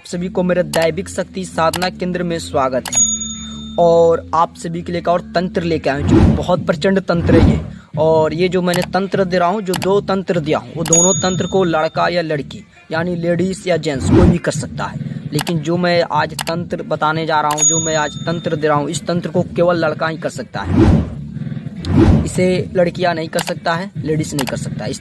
आप सभी को मेरे दैविक शक्ति साधना केंद्र में स्वागत है। और आप सभी के लिए एक और तंत्र लेके आए जो बहुत प्रचंड तंत्र है ये। और ये जो मैंने तंत्र दे रहा हूँ, जो दो तंत्र दिया हूँ, वो दोनों तंत्र को लड़का या लड़की यानी लेडीज या जेंट्स कोई भी कर सकता है। लेकिन जो मैं आज तंत्र बताने जा रहा हूँ, जो मैं आज तंत्र दे रहा हूँ, इस तंत्र को केवल लड़का ही कर सकता है। इसे लड़कियां नहीं कर सकता है, लेडीज नहीं कर सकता है। इस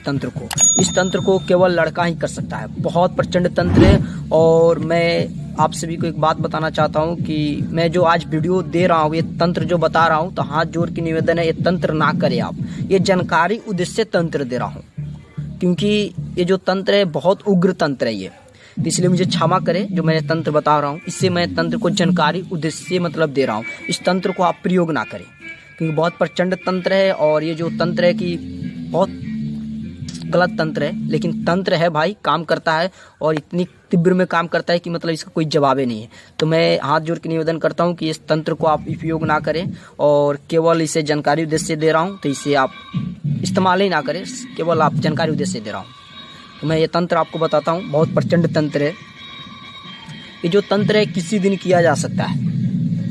तंत्र को केवल लड़का ही कर सकता है। बहुत प्रचंड तंत्र है। और मैं आप सभी को एक बात बताना चाहता हूं कि मैं जो आज वीडियो दे रहा हूं, ये तंत्र जो बता रहा हूं, तो हाथ जोड़ के निवेदन है, ये तंत्र ना करें आप। ये जानकारी उद्देश्य तंत्र दे रहा हूं, क्योंकि ये जो तंत्र है बहुत उग्र तंत्र है ये। तो इसलिए मुझे क्षमा करें जो मैंने तंत्र बता रहा हूँ। इससे मैं तंत्र को जानकारी उद्देश्य मतलब दे रहा हूँ। इस तंत्र को आप प्रयोग ना करें, क्योंकि बहुत प्रचंड तंत्र है। और ये जो तंत्र है कि बहुत गलत तंत्र है, लेकिन तंत्र है भाई, काम करता है। और इतनी तीव्र में काम करता है कि मतलब इसका कोई जवाब ही नहीं है। तो मैं हाथ जोड़ के निवेदन करता हूँ कि इस तंत्र को आप उपयोग ना करें, और केवल इसे जानकारी उद्देश्य से दे रहा हूँ, तो इसे आप इस्तेमाल ही ना करें, केवल आप जानकारी उद्देश्य से दे रहा हूँ। तो मैं ये तंत्र आपको बताता हूँ, बहुत प्रचंड तंत्र है। ये जो तंत्र है किसी दिन किया जा सकता है।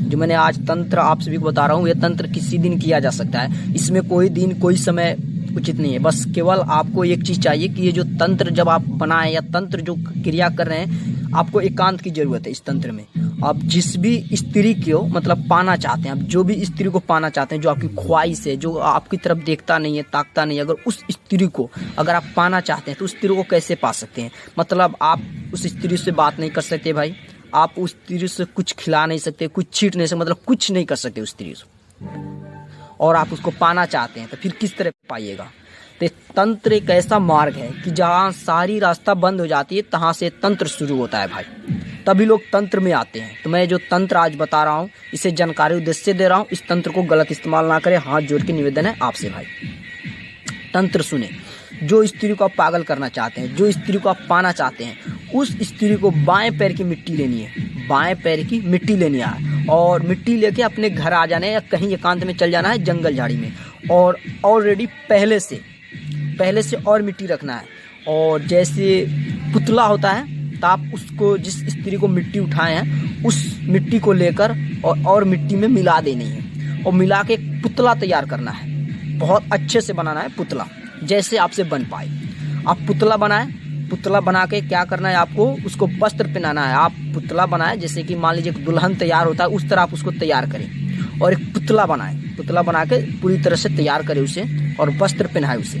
जो मैंने आज तंत्र आप सभी को बता रहा हूँ, ये तंत्र किसी दिन किया जा सकता है। इसमें कोई दिन कोई समय उचित नहीं है। बस केवल आपको एक चीज़ चाहिए कि ये जो तंत्र जब आप बनाएं या तंत्र जो क्रिया कर रहे हैं, आपको एकांत की जरूरत है। इस तंत्र में आप जिस भी स्त्री को मतलब पाना चाहते हैं, आप जो भी स्त्री को पाना चाहते हैं, जो आपकी ख्वाहिश है, जो आपकी तरफ देखता नहीं है, ताकता नहीं है, अगर उस स्त्री को अगर आप पाना चाहते हैं, तो उस स्त्री को कैसे पा सकते हैं? मतलब आप उस स्त्री से बात नहीं कर सकते भाई, आप उस स्त्री से कुछ खिला नहीं सकते, कुछ छीट नहीं सकते, मतलब कुछ नहीं कर सकते उस स्त्री से। और आप उसको पाना चाहते हैं, तो फिर किस तरह पाइएगा? तो तंत्र एक ऐसा मार्ग है कि जहाँ सारी रास्ता बंद हो जाती है, तहाँ से तंत्र शुरू होता है भाई। तभी लोग तंत्र में आते हैं। तो मैं जो तंत्र आज बता रहा हूँ, इसे जानकारी उद्देश्य से दे रहा हूँ। इस तंत्र को गलत इस्तेमाल ना करें। हाथ जोड़ के निवेदन है आपसे भाई, तंत्र सुने। जो स्त्री को आप पागल करना चाहते हैं, जो स्त्री को आप पाना चाहते हैं, उस स्त्री को बाएं पैर की मिट्टी लेनी है। बाएं पैर की मिट्टी लेनी है और मिट्टी लेके अपने घर आ जाना है, या कहीं एकांत में चल जाना है, जंगल झाड़ी में। और ऑलरेडी पहले से और मिट्टी रखना है। और जैसे पुतला होता है, तो आप उसको, जिस स्त्री को मिट्टी उठाए हैं, उस मिट्टी को लेकर और मिट्टी में मिला देनी है। और मिला के एक पुतला तैयार करना है। बहुत अच्छे से बनाना है पुतला, जैसे आपसे बन पाए। आप पुतला बनाएं। पुतला बना के क्या करना है आपको? उसको वस्त्र पहनाना है। आप पुतला बनाएं, जैसे कि मान लीजिए एक दुल्हन तैयार होता है, उस तरह आप उसको तैयार करें। और एक पुतला बनाएं। पुतला बना के पूरी तरह से तैयार करें उसे, और वस्त्र पहनाए उसे।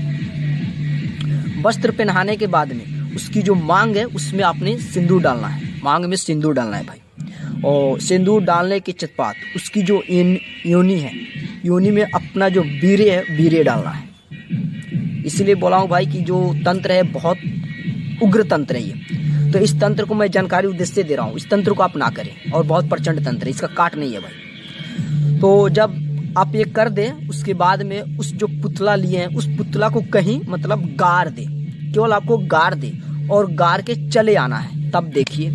वस्त्र पहनाने के बाद में उसकी जो मांग है, उसमें आपने सिंदूर डालना है। मांग में सिंदूर डालना है भाई। और सिंदूर डालने के चित्पात उसकी जो योनि है, योनि में अपना जो वीर्य है, वीर्य डालना है। इसीलिए बोला हूँ भाई कि जो तंत्र है बहुत उग्र तंत्र है ये। तो इस तंत्र को मैं जानकारी उद्देश्य से दे रहा हूँ। इस तंत्र को आप ना करें। और बहुत प्रचंड तंत्र है, इसका काट नहीं है भाई। तो जब आप ये कर दें, उसके बाद में उस जो पुतला लिए हैं, उस पुतला को कहीं मतलब गाड़ दे। केवल आपको गाड़ दे और गाड़ के चले आना है। तब देखिए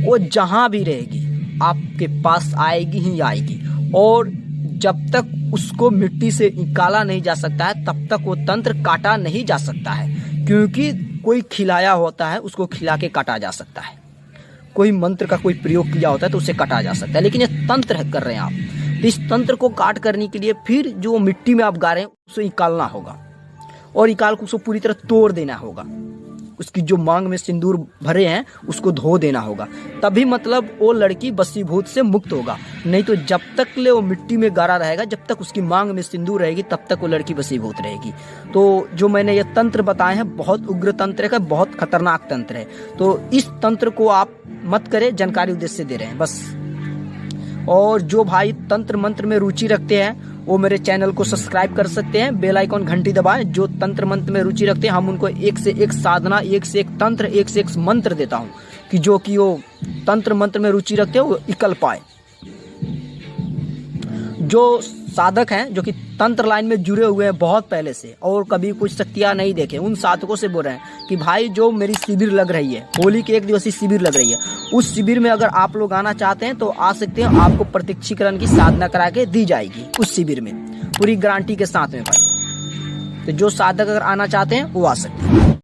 वो जहाँ भी रहेगी आपके पास आएगी ही आएगी। और जब तक उसको मिट्टी से निकाला नहीं जा सकता है, तब तक वो तंत्र काटा नहीं जा सकता है। क्योंकि कोई खिलाया होता है, उसको खिला के काटा जा सकता है। कोई मंत्र का कोई प्रयोग किया होता है, तो उसे काटा जा सकता है। लेकिन ये तंत्र कर रहे हैं आप, तो इस तंत्र को काट करने के लिए फिर जो मिट्टी में आप गा रहे हैं, उसे निकालना होगा। और निकाल कर उसको पूरी तरह तोड़ देना होगा। उसकी जो मांग में सिंदूर भरे हैं, उसको धो देना होगा। तभी मतलब वो लड़की वशीभूत से मुक्त होगा। नहीं तो जब तक ले वो मिट्टी में गाड़ा रहेगा, जब तक उसकी मांग में सिंदूर रहेगी, तब तक वो लड़की वशीभूत रहेगी। तो जो मैंने ये तंत्र बताए हैं, बहुत उग्र तंत्र है, बहुत खतरनाक तंत्र है। तो इस तंत्र को आप मत करें, जानकारी उद्देश्य से दे रहे हैं बस। और जो भाई तंत्र मंत्र में रुचि रखते हैं, वो मेरे चैनल को सब्सक्राइब कर सकते हैं, बेल आइकॉन घंटी दबाएं। जो तंत्र मंत्र में रुचि रखते हैं, हम उनको एक से एक साधना, एक से एक तंत्र, एक से एक मंत्र देता हूं, कि जो कि वो तंत्र मंत्र में रुचि रखते हैं, वो निकल पाए। जो साधक हैं, जो कि तंत्र लाइन में जुड़े हुए हैं बहुत पहले से, और कभी कुछ शक्तियां नहीं देखे, उन साधकों से बोल रहे हैं कि भाई जो मेरी शिविर लग रही है, होली की 1 दिवसीय शिविर लग रही है, उस शिविर में अगर आप लोग आना चाहते हैं तो आ सकते हैं। आपको प्रत्यक्षीकरण की साधना करा के दी जाएगी उस शिविर में, पूरी गारंटी के साथ में भाई। तो जो साधक अगर आना चाहते हैं वो आ सकते हैं।